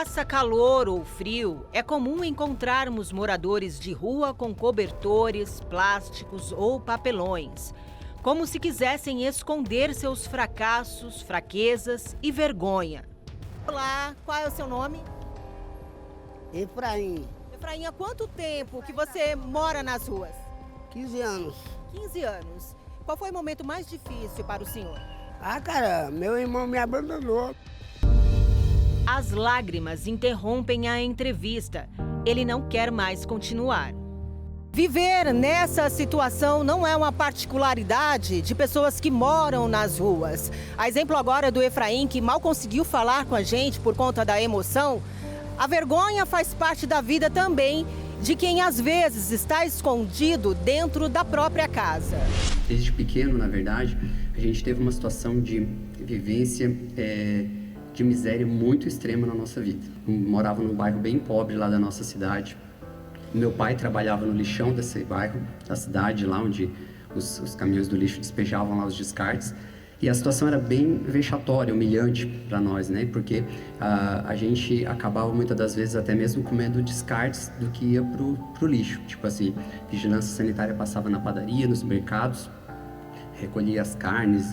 faça calor ou frio, é comum encontrarmos moradores de rua com cobertores, plásticos ou papelões, como se quisessem esconder seus fracassos, fraquezas e vergonha. Olá, qual é o seu nome? Efraim, Efraim, há quanto tempo que você mora nas ruas? 15 anos. 15 anos. Qual foi o momento mais difícil para o senhor? Cara, meu irmão me abandonou. As lágrimas interrompem a entrevista. Ele não quer mais continuar. Viver nessa situação não é uma particularidade de pessoas que moram nas ruas. A exemplo agora do Efraim, que mal conseguiu falar com a gente por conta da emoção. A vergonha faz parte da vida também de quem às vezes está escondido dentro da própria casa. Desde pequeno, na verdade, a gente teve uma situação de vivência de miséria muito extrema na nossa vida. Eu morava num bairro bem pobre lá da nossa cidade. Meu pai trabalhava no lixão desse bairro, da cidade, lá onde os caminhões do lixo despejavam lá os descartes. E a situação era bem vexatória, humilhante para nós, né? Porque a gente acabava muitas das vezes até mesmo comendo descartes do que ia pro lixo. Tipo assim, vigilância sanitária passava na padaria, nos mercados, recolhia as carnes,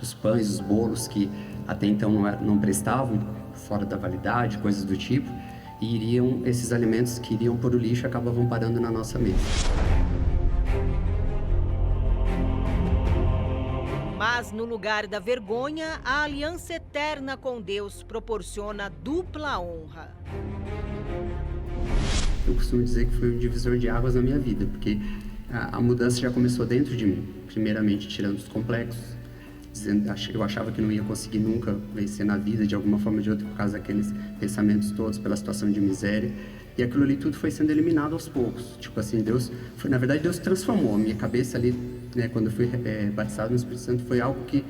os pães, os bolos que até então não prestavam, fora da validade, coisas do tipo. E esses alimentos que iriam para o lixo acabavam parando na nossa mesa. Mas no lugar da vergonha, a aliança eterna com Deus proporciona dupla honra. Eu costumo dizer que foi um divisor de águas na minha vida, porque a mudança já começou dentro de mim. Primeiramente, tirando os complexos, eu achava que não ia conseguir nunca vencer na vida de alguma forma ou de outra por causa daqueles pensamentos todos, pela situação de miséria. E aquilo ali tudo foi sendo eliminado aos poucos. Tipo assim, na verdade Deus transformou a minha cabeça ali, né, quando eu fui batizado no Espírito Santo, foi algo que,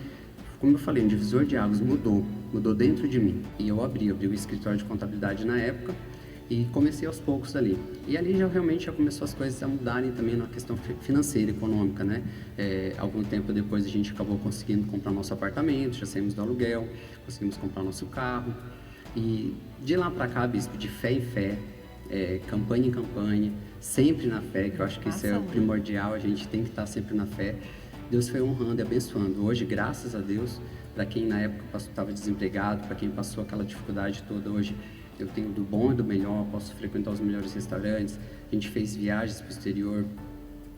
como eu falei, um divisor de águas, mudou dentro de mim. E eu abri o escritório de contabilidade na época e comecei aos poucos ali. E ali já começou as coisas a mudarem também na questão financeira, econômica, né? Algum tempo depois a gente acabou conseguindo comprar nosso apartamento, já saímos do aluguel, conseguimos comprar nosso carro. E de lá para cá, bispo, de fé em fé, campanha em campanha, sempre na fé, que eu acho que isso é o primordial, a gente tem que estar sempre na fé. Deus foi honrando e abençoando. Hoje, graças a Deus, para quem na época estava desempregado, para quem passou aquela dificuldade toda, hoje eu tenho do bom e do melhor, posso frequentar os melhores restaurantes. A gente fez viagens para o exterior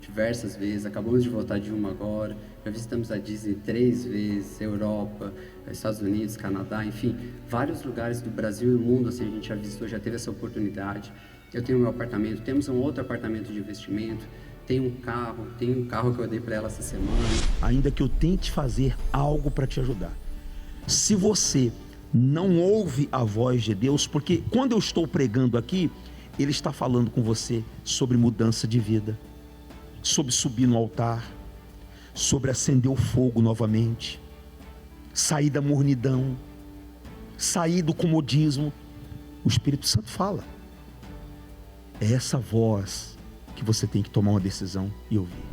diversas vezes, acabamos de voltar de uma agora, já visitamos a Disney 3 vezes, Europa, Estados Unidos, Canadá, enfim, vários lugares do Brasil e do mundo, assim, a gente já visitou, já teve essa oportunidade. Eu tenho meu apartamento, temos um outro apartamento de investimento, tenho um carro que eu dei para ela essa semana. Ainda que eu tente fazer algo para te ajudar, se você não ouve a voz de Deus, porque quando eu estou pregando aqui, Ele está falando com você sobre mudança de vida, sobre subir no altar, sobre acender o fogo novamente, sair da mornidão, sair do comodismo. O Espírito Santo fala. É essa voz que você tem que tomar uma decisão e ouvir.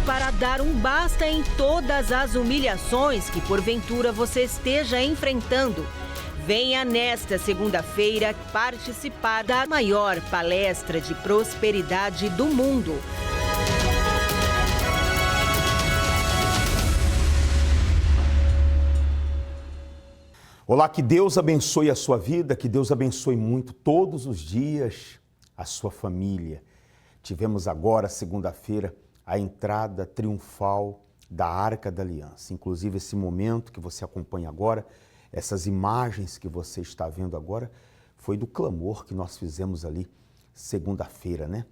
Para dar um basta em todas as humilhações que porventura você esteja enfrentando, venha nesta segunda-feira participar da maior palestra de prosperidade do mundo. Olá, que Deus abençoe a sua vida, que Deus abençoe muito todos os dias a sua família. Tivemos agora, segunda-feira, a entrada triunfal da Arca da Aliança. Inclusive, esse momento que você acompanha agora, essas imagens que você está vendo agora, foi do clamor que nós fizemos ali segunda-feira, né?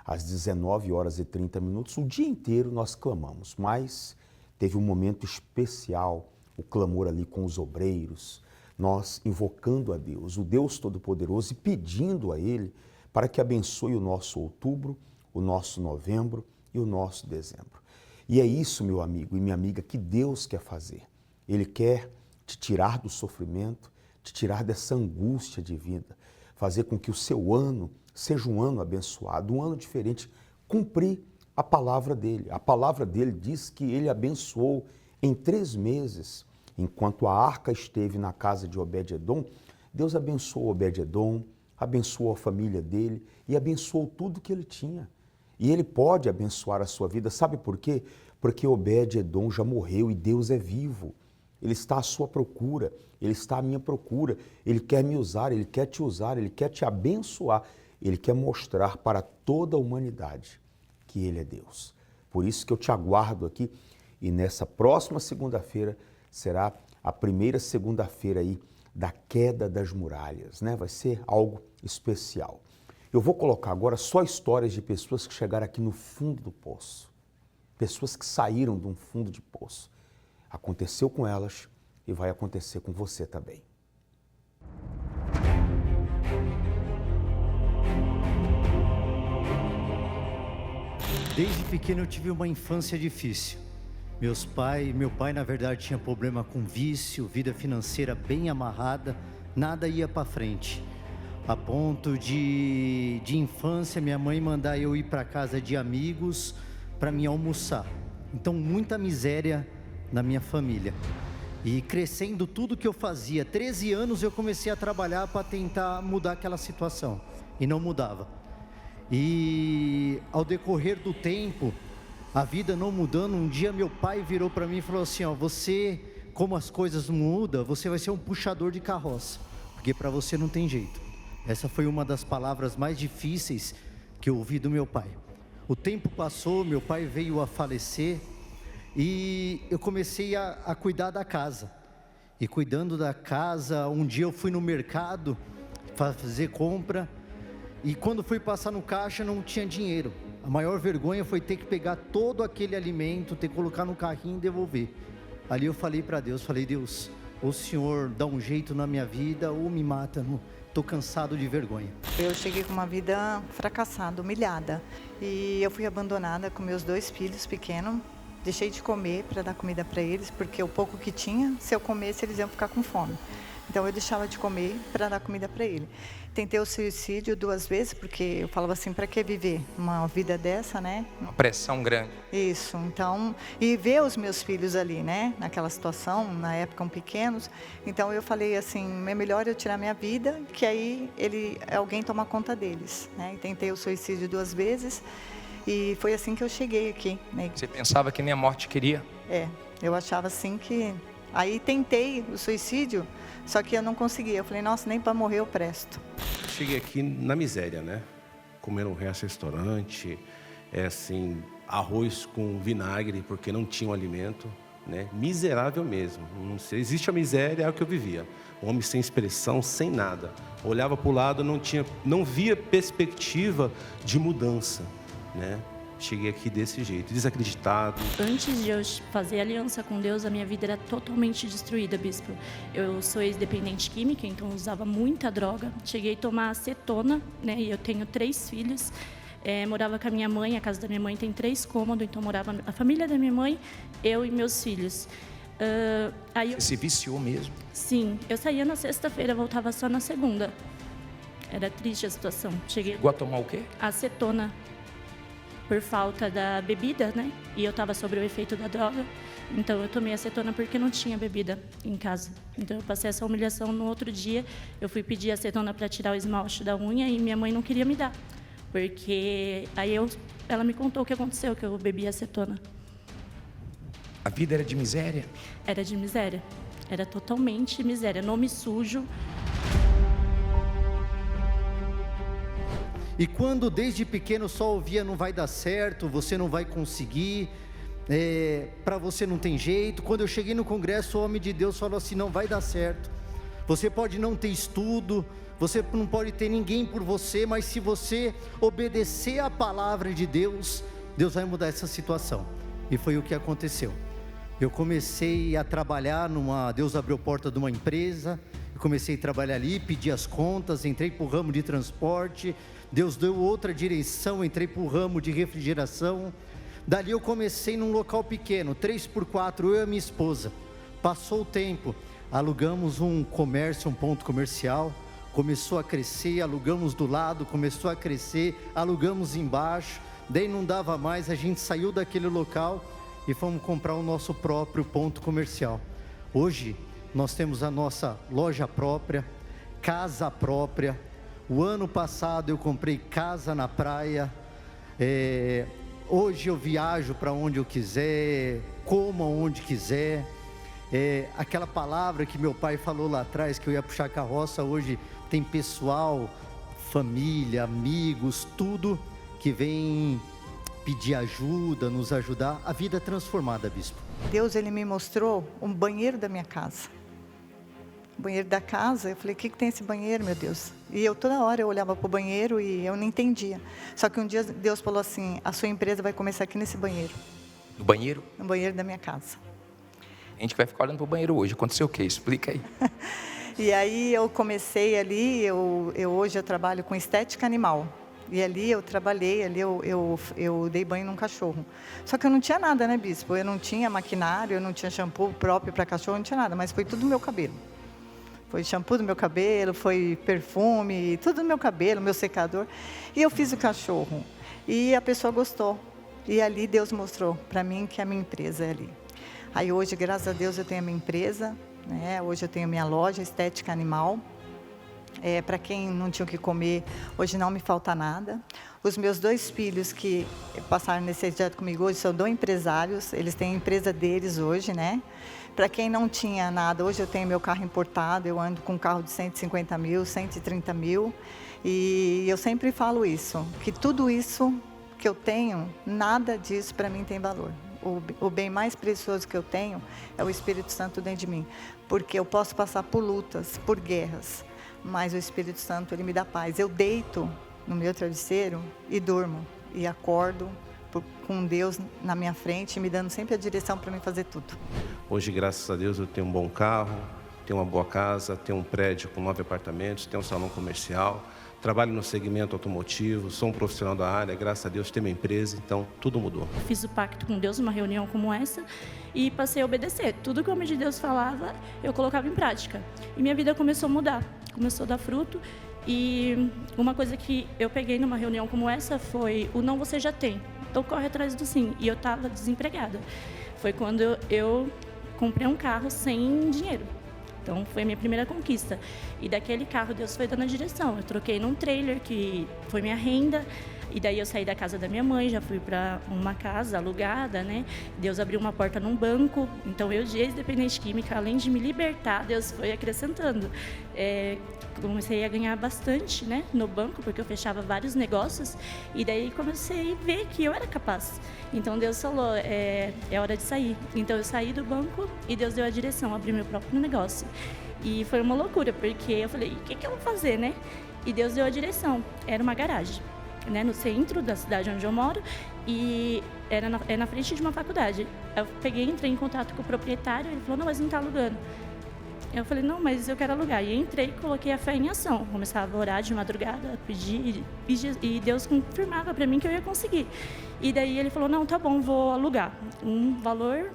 Às 19h30, o dia inteiro nós clamamos, mas teve um momento especial, o clamor ali com os obreiros, nós invocando a Deus, o Deus Todo-Poderoso, e pedindo a Ele para que abençoe o nosso outubro, o nosso novembro e o nosso dezembro. E é isso, meu amigo e minha amiga, que Deus quer fazer. Ele quer te tirar do sofrimento, te tirar dessa angústia de vida, fazer com que o seu ano seja um ano abençoado, um ano diferente, cumprir a palavra dele. A palavra dele diz que ele abençoou Em 3 meses, enquanto a arca esteve na casa de Obed-edom, Deus abençoou Obed-edom, abençoou a família dele e abençoou tudo que ele tinha. E ele pode abençoar a sua vida, sabe por quê? Porque Obed-edom já morreu e Deus é vivo. Ele está à sua procura, ele está à minha procura, ele quer me usar, ele quer te usar, ele quer te abençoar, ele quer mostrar para toda a humanidade que ele é Deus. Por isso que eu te aguardo aqui e nessa próxima segunda-feira será a primeira segunda-feira aí da queda das muralhas, né? Vai ser algo especial. Eu vou colocar agora só histórias de pessoas que chegaram aqui no fundo do poço. Pessoas que saíram de um fundo de poço. Aconteceu com elas e vai acontecer com você também. Desde pequeno eu tive uma infância difícil. Meu pai na verdade tinha problema com vício, vida financeira bem amarrada, nada ia para frente. A ponto de infância minha mãe mandar eu ir para casa de amigos para me almoçar. Então muita miséria na minha família. E crescendo tudo que eu fazia, 13 anos eu comecei a trabalhar para tentar mudar aquela situação. E não mudava. E ao decorrer do tempo, a vida não mudando, um dia meu pai virou para mim e falou assim, ó, você, como as coisas mudam, você vai ser um puxador de carroça, porque para você não tem jeito. Essa foi uma das palavras mais difíceis que eu ouvi do meu pai. O tempo passou, meu pai veio a falecer e eu comecei a cuidar da casa. E cuidando da casa, um dia eu fui no mercado fazer compra e quando fui passar no caixa não tinha dinheiro. A maior vergonha foi ter que pegar todo aquele alimento, ter que colocar no carrinho e devolver. Ali eu falei para Deus, Deus, ou o Senhor dá um jeito na minha vida ou me mata, estou cansado de vergonha. Eu cheguei com uma vida fracassada, humilhada. E eu fui abandonada com meus 2 filhos pequenos. Deixei de comer para dar comida para eles, porque o pouco que tinha, se eu comesse, eles iam ficar com fome. Então eu deixava de comer para dar comida para ele. Tentei o suicídio 2 vezes, porque eu falava assim, para que viver uma vida dessa, né? Uma pressão grande. Isso, então, e ver os meus filhos ali, né? Naquela situação, na época pequenos. Então eu falei assim, é melhor eu tirar minha vida, que aí alguém toma conta deles, né? E tentei o suicídio 2 vezes e foi assim que eu cheguei aqui, né? Você pensava que nem a morte queria? Eu achava assim que... Aí tentei o suicídio, só que eu não conseguia. Eu falei, nossa, nem para morrer eu presto. Cheguei aqui na miséria, né? Comendo um restaurante, assim, arroz com vinagre, porque não tinha um alimento, né? Miserável mesmo. Não sei, existe a miséria, é o que eu vivia. Um homem sem expressão, sem nada. Olhava para o lado, não via perspectiva de mudança, né? Cheguei aqui desse jeito, desacreditado. Antes de eu fazer aliança com Deus, a minha vida era totalmente destruída, bispo. Eu sou ex-dependente química, então usava muita droga. Cheguei a tomar acetona, né? E eu tenho 3 filhos. Morava com a minha mãe, a casa da minha mãe tem 3 cômodos, então morava a família da minha mãe, eu e meus filhos. Você se viciou mesmo? Sim, eu saía na sexta-feira, voltava só na segunda. Era triste a situação. Chegou a tomar o quê? Acetona. Por falta da bebida, né? E eu estava sob o efeito da droga. Então eu tomei acetona porque não tinha bebida em casa. Então eu passei essa humilhação no outro dia. Eu fui pedir acetona para tirar o esmalte da unha e minha mãe não queria me dar. Porque aí ela me contou o que aconteceu, que eu bebi acetona. A vida era de miséria? Era de miséria. Era totalmente miséria. Nome sujo. E quando desde pequeno só ouvia não vai dar certo, você não vai conseguir, para você não tem jeito. Quando eu cheguei no congresso, o homem de Deus falou assim, não vai dar certo. Você pode não ter estudo, você não pode ter ninguém por você, mas se você obedecer à palavra de Deus, Deus vai mudar essa situação. E foi o que aconteceu. Eu comecei a trabalhar Deus abriu a porta de uma empresa, eu comecei a trabalhar ali, pedi as contas, entrei para o ramo de transporte. Deus deu outra direção, entrei para o ramo de refrigeração. Dali eu comecei num local pequeno, 3x4, eu e a minha esposa. Passou o tempo, alugamos um comércio, um ponto comercial. Começou a crescer, alugamos do lado, começou a crescer, alugamos embaixo. Daí não dava mais, a gente saiu daquele local e fomos comprar o nosso próprio ponto comercial. Hoje nós temos a nossa loja própria, casa própria. O ano passado eu comprei casa na praia. Hoje eu viajo para onde eu quiser, como aonde quiser. Aquela palavra que meu pai falou lá atrás, que eu ia puxar carroça, hoje tem pessoal, família, amigos, tudo que vem pedir ajuda, nos ajudar. A vida é transformada, bispo. Deus, ele me mostrou um banheiro da minha casa. O banheiro da casa, eu falei, o que tem esse banheiro, meu Deus? E eu toda hora eu olhava para o banheiro e eu não entendia. Só que um dia Deus falou assim, a sua empresa vai começar aqui nesse banheiro. No banheiro? No banheiro da minha casa. A gente vai ficar olhando pro banheiro hoje. Aconteceu o quê? Explica aí. E aí eu comecei ali, hoje eu trabalho com estética animal. E ali eu trabalhei, ali eu dei banho num cachorro. Só que eu não tinha nada, né, bispo? Eu não tinha maquinário, eu não tinha shampoo próprio para cachorro, não tinha nada. Mas foi tudo do meu cabelo. Foi shampoo do meu cabelo, foi perfume, tudo do meu cabelo, meu secador. E eu fiz o cachorro. E a pessoa gostou. E ali Deus mostrou para mim que a minha empresa é ali. Aí hoje, graças a Deus, eu tenho a minha empresa, né? Hoje eu tenho a minha loja, Estética Animal. Para quem não tinha o que comer, hoje não me falta nada. Os meus 2 filhos que passaram necessidade comigo hoje são 2 empresários, eles têm a empresa deles hoje, né? Para quem não tinha nada, hoje eu tenho meu carro importado, eu ando com um carro de 150 mil, 130 mil. E eu sempre falo isso, que tudo isso que eu tenho, nada disso para mim tem valor. O bem mais precioso que eu tenho é o Espírito Santo dentro de mim. Porque eu posso passar por lutas, por guerras, mas o Espírito Santo, ele me dá paz. Eu deito no meu travesseiro e durmo. E acordo com Deus na minha frente, me dando sempre a direção para mim fazer tudo. Hoje, graças a Deus, eu tenho um bom carro, tenho uma boa casa, tenho um prédio com 9 apartamentos, tenho um salão comercial. Trabalho no segmento automotivo, sou um profissional da área, graças a Deus tenho uma empresa, então tudo mudou. Fiz o pacto com Deus numa reunião como essa e passei a obedecer. Tudo que o homem de Deus falava, eu colocava em prática. E minha vida começou a mudar, começou a dar fruto. E uma coisa que eu peguei numa reunião como essa foi o não você já tem, então corre atrás do sim. E eu estava desempregada. Foi quando eu comprei um carro sem dinheiro. Então, foi a minha primeira conquista. E daquele carro, Deus foi dando a direção. Eu troquei num trailer, que foi minha renda. E daí eu saí da casa da minha mãe, já fui para uma casa alugada, né? Deus abriu uma porta num banco. Então, eu, de ex-dependente química, além de me libertar, Deus foi acrescentando. Comecei a ganhar bastante, né, no banco, porque eu fechava vários negócios. E daí comecei a ver que eu era capaz. Então, Deus falou, é hora de sair. Então, eu saí do banco e Deus deu a direção, abri meu próprio negócio. E foi uma loucura, porque eu falei, o que eu vou fazer, né? E Deus deu a direção. Era uma garagem, né, no centro da cidade onde eu moro, e era na frente de uma faculdade. Eu entrei em contato com o proprietário, ele falou, não, mas não está alugando. Eu falei, não, mas eu quero alugar. E entrei e coloquei a fé em ação. Começava a orar de madrugada, pedir, e Deus confirmava para mim que eu ia conseguir. E daí ele falou, não, tá bom, vou alugar. Um valor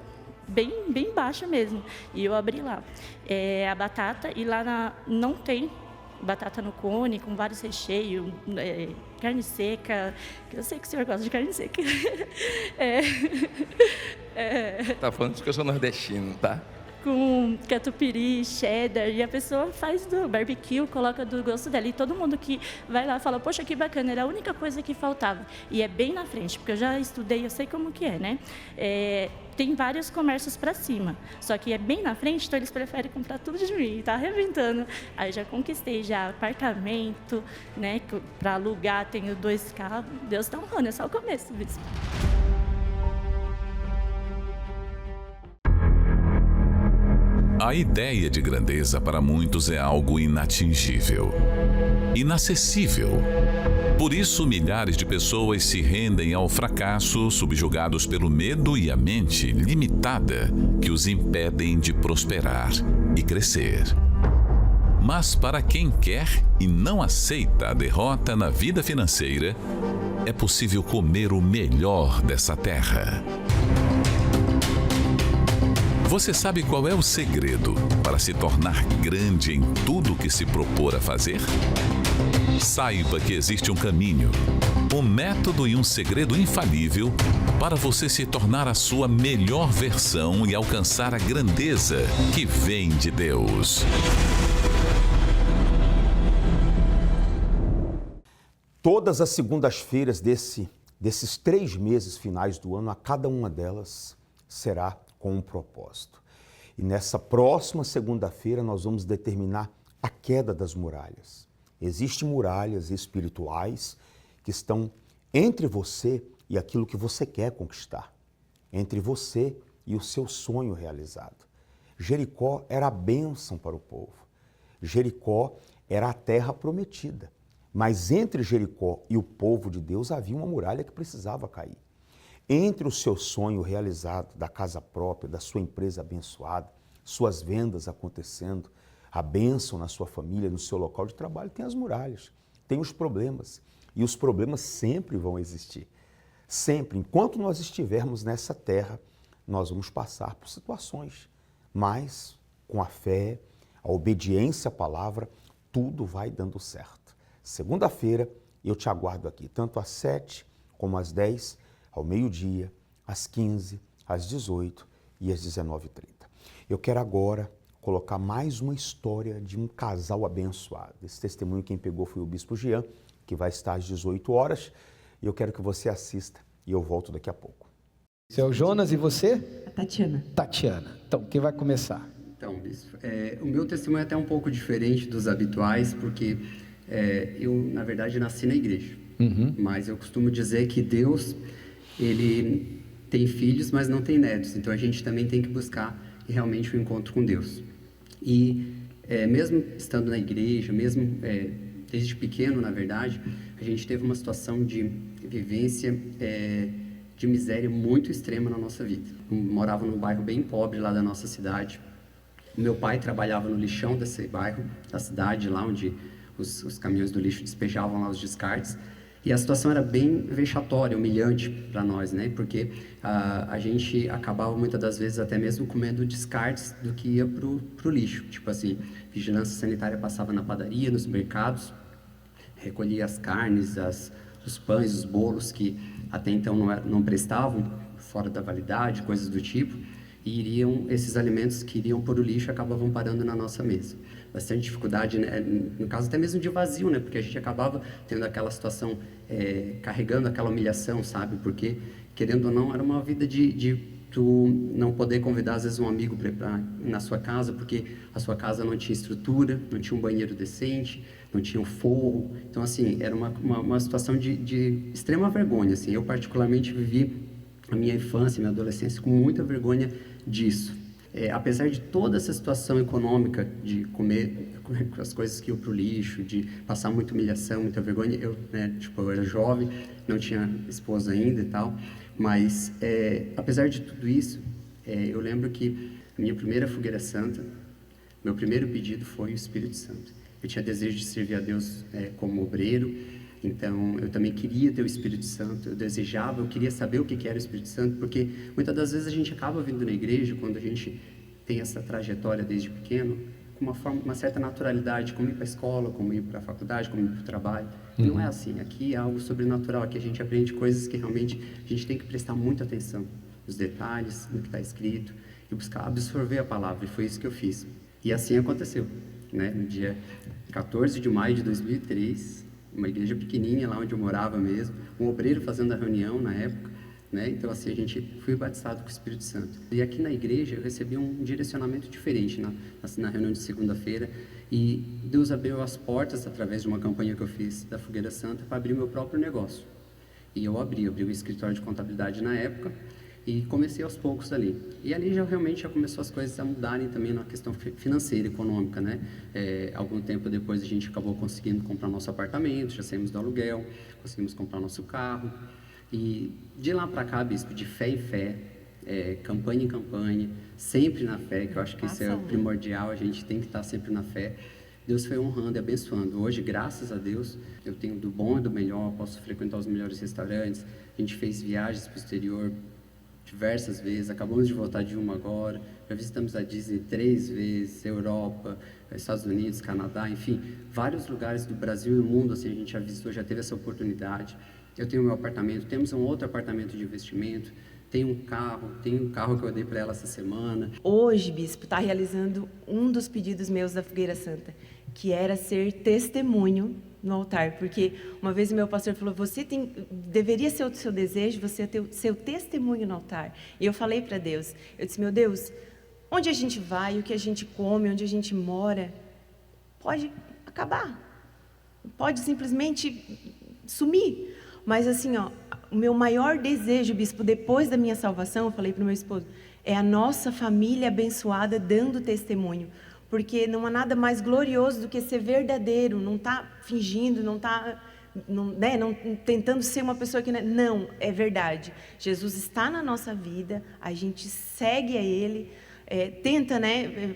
bem baixo mesmo. E eu abri lá. A batata, e lá não tem batata no cone, com vários recheios, carne seca. Eu sei que o senhor gosta de carne seca. Tá falando isso que eu sou nordestino, tá? Com catupiry, cheddar, e a pessoa faz do barbecue, coloca do gosto dela. E todo mundo que vai lá fala, poxa, que bacana, era a única coisa que faltava. E é bem na frente, porque eu já estudei, eu sei como que é, né? Tem vários comércios para cima, só que é bem na frente, então eles preferem comprar tudo de mim, tá arrebentando. Aí já conquistei já apartamento, né, para alugar, tenho 2 carros. Deus tá honrando, é só o começo, bispo. A ideia de grandeza para muitos é algo inatingível, inacessível. Por isso, milhares de pessoas se rendem ao fracasso, subjugados pelo medo e a mente limitada que os impedem de prosperar e crescer. Mas para quem quer e não aceita a derrota na vida financeira, é possível comer o melhor dessa terra. Você sabe qual é o segredo para se tornar grande em tudo que se propor a fazer? Saiba que existe um caminho, um método e um segredo infalível para você se tornar a sua melhor versão e alcançar a grandeza que vem de Deus. Todas as segundas-feiras desses 3 meses finais do ano, a cada uma delas será com um propósito. E nessa próxima segunda-feira nós vamos determinar a queda das muralhas. Existem muralhas espirituais que estão entre você e aquilo que você quer conquistar, entre você e o seu sonho realizado. Jericó era a bênção para o povo. Jericó era a terra prometida. Mas entre Jericó e o povo de Deus havia uma muralha que precisava cair. Entre o seu sonho realizado, da casa própria, da sua empresa abençoada, suas vendas acontecendo, a bênção na sua família, no seu local de trabalho, tem as muralhas, tem os problemas. E os problemas sempre vão existir. Sempre, enquanto nós estivermos nessa terra, nós vamos passar por situações. Mas, com a fé, a obediência à palavra, tudo vai dando certo. Segunda-feira, eu te aguardo aqui, tanto às 7 como às 10, ao meio-dia, às 15, às 18 e às 19h30. Eu quero agora colocar mais uma história de um casal abençoado. Esse testemunho quem pegou foi o Bispo Jean, que vai estar às 18 horas. E eu quero que você assista e eu volto daqui a pouco. Esse é o Jonas e você? A Tatiana. Tatiana. Então, quem vai começar? Então, Bispo, o meu testemunho é até um pouco diferente dos habituais, porque eu, na verdade, nasci na igreja. Mas eu costumo dizer que Deus, Ele tem filhos, mas não tem netos. Então, a gente também tem que buscar realmente o encontro com Deus. E mesmo estando na igreja, mesmo desde pequeno, na verdade, a gente teve uma situação de vivência de miséria muito extrema na nossa vida. Eu morava num bairro bem pobre lá da nossa cidade. O meu pai trabalhava no lixão desse bairro, da cidade, lá onde os caminhões do lixo despejavam lá os descartes. E a situação era bem vexatória, humilhante para nós, né? Porque a gente acabava muitas das vezes até mesmo comendo descartes do que ia pro lixo. Tipo assim, vigilância sanitária passava na padaria, nos mercados, recolhia as carnes, os pães, os bolos que até então não prestavam, fora da validade, coisas do tipo. E esses alimentos que iriam para o lixo acabavam parando na nossa mesa. Bastante dificuldade, né? No caso até mesmo de vazio, né? Porque a gente acabava tendo aquela situação, carregando aquela humilhação, sabe? Porque, querendo ou não, era uma vida de tu não poder convidar, às vezes, um amigo para ir na sua casa, porque a sua casa não tinha estrutura, não tinha um banheiro decente, não tinha um forro. Então, assim, era uma situação de extrema vergonha, assim. Eu, particularmente, vivi a minha infância, minha adolescência com muita vergonha disso. Apesar de toda essa situação econômica, de comer as coisas que iam para o lixo, de passar muita humilhação, muita vergonha, eu era jovem, não tinha esposa ainda e tal, mas apesar de tudo isso, eu lembro que a minha primeira fogueira santa, meu primeiro pedido foi o Espírito Santo. Eu tinha desejo de servir a Deus como obreiro, então eu também queria ter o Espírito Santo, eu queria saber o que era o Espírito Santo, porque muitas das vezes a gente acaba vindo na igreja, quando a gente tem essa trajetória desde pequeno, com uma certa naturalidade, como ir para a escola, como ir para a faculdade, como ir para o trabalho. Não é assim, aqui é algo sobrenatural, aqui a gente aprende coisas que realmente a gente tem que prestar muita atenção, os detalhes, no que está escrito, e buscar absorver a palavra, e foi isso que eu fiz. E assim aconteceu, né? No dia 14 de maio de 2003, uma igreja pequenininha lá onde eu morava mesmo, um obreiro fazendo a reunião na época, né? Então assim, fui batizado com o Espírito Santo. E aqui na igreja eu recebi um direcionamento diferente na reunião de segunda-feira, e Deus abriu as portas através de uma campanha que eu fiz da Fogueira Santa para abrir meu próprio negócio. E eu abri o escritório de contabilidade na época, e comecei aos poucos ali. E ali realmente começou as coisas a mudarem também na questão financeira, econômica, né? Algum tempo depois a gente acabou conseguindo comprar nosso apartamento, já saímos do aluguel, conseguimos comprar nosso carro. E de lá para cá, Bispo, de fé em fé, campanha em campanha, sempre na fé, que eu acho que isso é o primordial, a gente tem que estar sempre na fé. Deus foi honrando e abençoando. Hoje, graças a Deus, eu tenho do bom e do melhor, posso frequentar os melhores restaurantes, a gente fez viagens para o exterior, diversas vezes, acabamos de voltar de uma agora, já visitamos a Disney 3 vezes, Europa, Estados Unidos, Canadá, enfim, vários lugares do Brasil e do mundo, assim, a gente já visitou, já teve essa oportunidade. Eu tenho meu apartamento, temos um outro apartamento de investimento, tenho um carro que eu dei para ela essa semana. Hoje, bispo, está realizando um dos pedidos meus da Fogueira Santa, que era ser testemunho no altar, porque uma vez o meu pastor falou, deveria ser o seu desejo, você ter o seu testemunho no altar. E eu falei para Deus, eu disse, meu Deus, onde a gente vai, o que a gente come, onde a gente mora, pode acabar, pode simplesmente sumir. Mas assim, ó, o meu maior desejo, bispo, depois da minha salvação, eu falei para o meu esposo, é a nossa família abençoada dando testemunho. Porque não há nada mais glorioso do que ser verdadeiro, não está fingindo, não está tentando ser uma pessoa que... Não, é verdade. Jesus está na nossa vida, a gente segue a Ele, tenta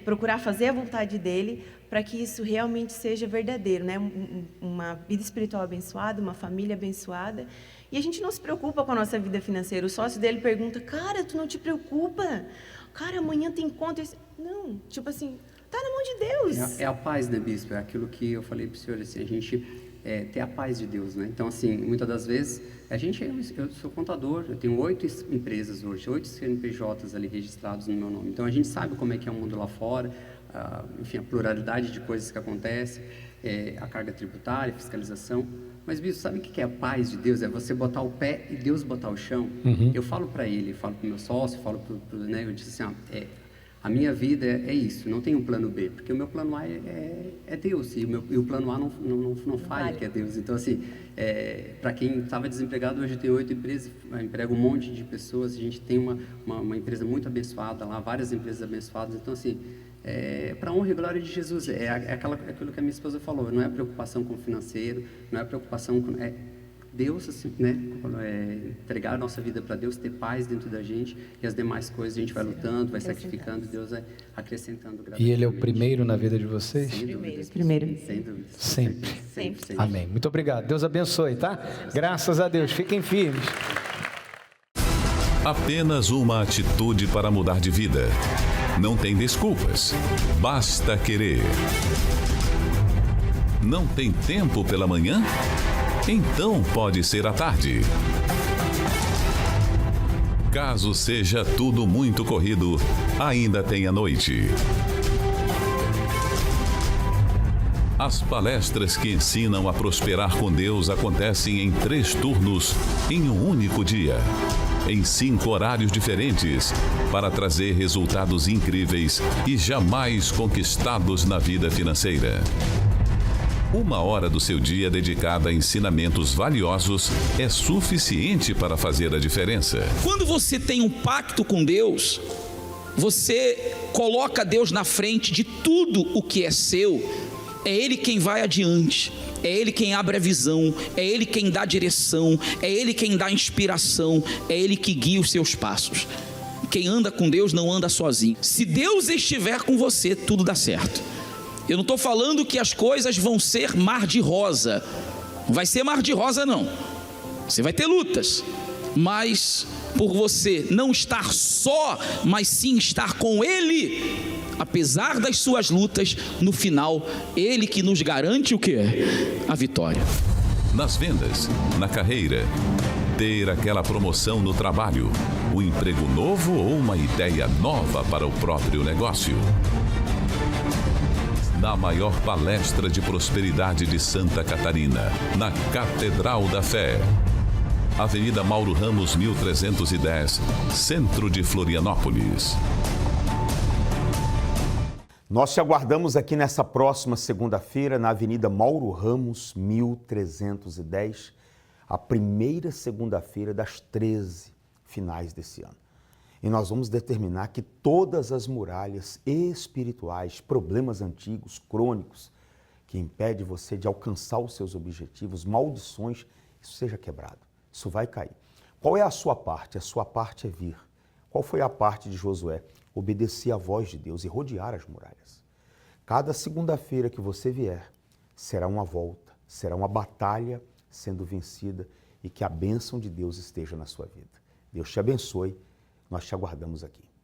procurar fazer a vontade dEle, para que isso realmente seja verdadeiro, né? Uma vida espiritual abençoada, uma família abençoada. E a gente não se preocupa com a nossa vida financeira. O sócio dele pergunta, cara, tu não te preocupa? Cara, amanhã tem conta. Não, tipo assim... Está na mão de Deus. É a paz, né, bispo? É aquilo que eu falei para o senhor, assim, a gente ter a paz de Deus, né? Então, assim, muitas das vezes, eu sou contador, eu tenho 8 empresas hoje, 8 CNPJs ali registrados no meu nome. Então, a gente sabe como é que é o mundo lá fora, enfim, a pluralidade de coisas que acontece, a carga tributária, fiscalização. Mas, bispo, sabe o que é a paz de Deus? É você botar o pé e Deus botar o chão. Uhum. Eu falo para ele, falo para o meu sócio, falo para eu disse assim, a minha vida é isso, não tem um plano B, porque o meu plano A é Deus, e o plano A não falha, que é Deus. Então, assim, para quem estava desempregado, hoje tem 8 empresas, emprega um monte de pessoas, a gente tem uma empresa muito abençoada lá, várias empresas abençoadas. Então, assim, para a honra e glória de Jesus, aquilo que a minha esposa falou, não é preocupação com o financeiro, não é preocupação com... Deus, assim, né? Entregar a nossa vida para Deus, ter paz dentro da gente, e as demais coisas a gente vai lutando, vai sacrificando, Deus vai acrescentando. E Ele é o primeiro na vida de vocês? Sem dúvida. Primeiro. Sem dúvida. Sempre. Amém. Muito obrigado. Deus abençoe, tá? Graças a Deus. Fiquem firmes. Apenas uma atitude para mudar de vida. Não tem desculpas. Basta querer. Não tem tempo pela manhã? Então pode ser à tarde. Caso seja tudo muito corrido, ainda tem a noite. As palestras que ensinam a prosperar com Deus acontecem em 3 turnos, em um único dia, em 5 horários diferentes, para trazer resultados incríveis e jamais conquistados na vida financeira. 1 hora do seu dia dedicada a ensinamentos valiosos é suficiente para fazer a diferença. Quando você tem um pacto com Deus, você coloca Deus na frente de tudo o que é seu. É Ele quem vai adiante, é Ele quem abre a visão, é Ele quem dá direção, é Ele quem dá inspiração, é Ele que guia os seus passos. Quem anda com Deus não anda sozinho. Se Deus estiver com você, tudo dá certo. Eu não estou falando que as coisas vão ser mar de rosa. Não vai ser mar de rosa, não. Você vai ter lutas. Mas por você não estar só, mas sim estar com Ele, apesar das suas lutas, no final, Ele que nos garante o quê? A vitória. Nas vendas, na carreira, ter aquela promoção no trabalho, um emprego novo ou uma ideia nova para o próprio negócio. Na maior palestra de prosperidade de Santa Catarina, na Catedral da Fé. Avenida Mauro Ramos, 1310, centro de Florianópolis. Nós te aguardamos aqui nessa próxima segunda-feira, na Avenida Mauro Ramos, 1310, a primeira segunda-feira das 13 finais desse ano. E nós vamos determinar que todas as muralhas espirituais, problemas antigos, crônicos, que impedem você de alcançar os seus objetivos, maldições, isso seja quebrado. Isso vai cair. Qual é a sua parte? A sua parte é vir. Qual foi a parte de Josué? Obedecer à voz de Deus e rodear as muralhas. Cada segunda-feira que você vier, será uma volta, será uma batalha sendo vencida e que a bênção de Deus esteja na sua vida. Deus te abençoe. Nós te aguardamos aqui.